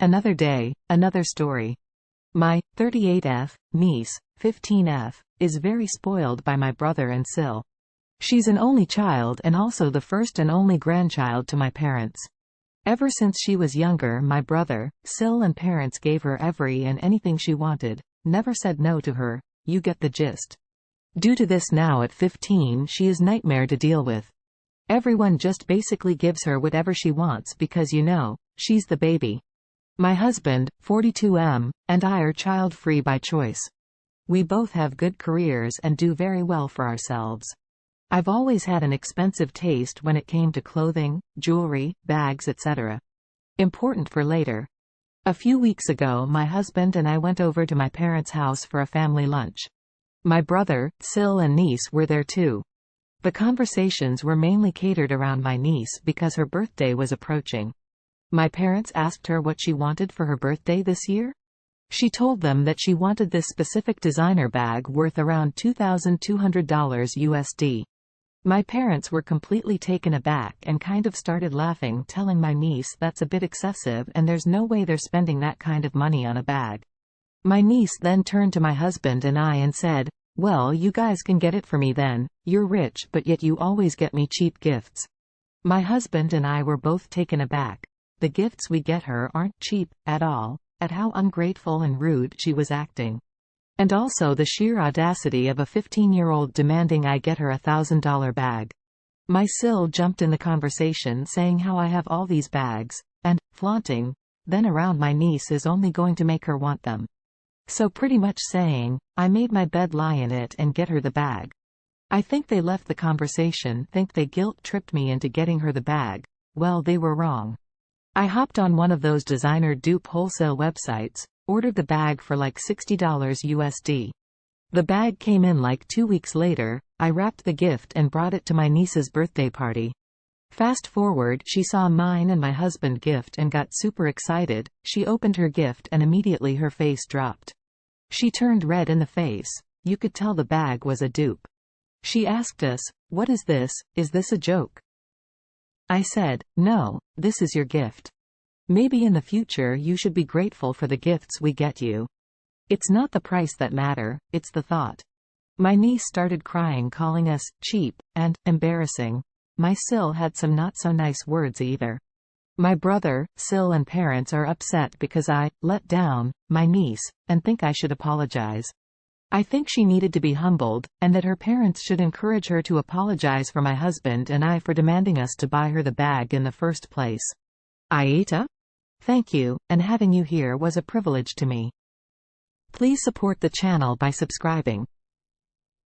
Another day, another story. My 38F niece, 15F, is very spoiled by my brother and Sil. She's an only child and also the first and only grandchild to my parents. Ever since she was younger, my brother, Sil, and parents gave her every and anything she wanted, never said no to her. You get the gist. Due to this, now at 15, she is nightmare to deal with. Everyone just basically gives her whatever she wants because, she's the baby. My husband, 42M, and I are child-free by choice. We both have good careers and do very well for ourselves. I've always had an expensive taste when it came to clothing, jewelry, bags, etc. Important for later. A few weeks ago, my husband and I went over to my parents' house for a family lunch. My brother, Sil, and niece were there too. The conversations were mainly catered around my niece because her birthday was approaching. My parents asked her what she wanted for her birthday this year. She told them that she wanted this specific designer bag worth around $2,200 USD. My parents were completely taken aback and kind of started laughing, telling my niece that's a bit excessive and there's no way they're spending that kind of money on a bag. My niece then turned to my husband and I and said, "Well, you guys can get it for me then. You're rich, but yet you always get me cheap gifts." My husband and I were both taken aback. The gifts we get her aren't cheap at all, at how ungrateful and rude she was acting. And also the sheer audacity of a 15-year-old demanding I get her a $1,000 bag. My Sil jumped in the conversation saying how I have all these bags, and flaunting then around my niece is only going to make her want them. So pretty much saying, I made my bed, lie in it, and get her the bag. I think they left the conversation, think they guilt-tripped me into getting her the bag. Well, they were wrong. I hopped on one of those designer dupe wholesale websites, ordered the bag for like $60 USD. The bag came in like 2 weeks later. I wrapped the gift and brought it to my niece's birthday party. Fast forward, she saw mine and my husband gift and got super excited. She opened her gift and immediately her face dropped. She turned red in the face. You could tell the bag was a dupe. She asked us, "What is this? Is this a joke?" I said, "No, this is your gift. Maybe in the future you should be grateful for the gifts we get you. It's not the price that matter, it's the thought." My niece started crying, calling us cheap and embarrassing. My Sil had some not so nice words either. My brother, Sil, and parents are upset because I let down my niece and think I should apologize. I think she needed to be humbled, and that her parents should encourage her to apologize for my husband and I for demanding us to buy her the bag in the first place. Aita? Thank you, and having you here was a privilege to me. Please support the channel by subscribing.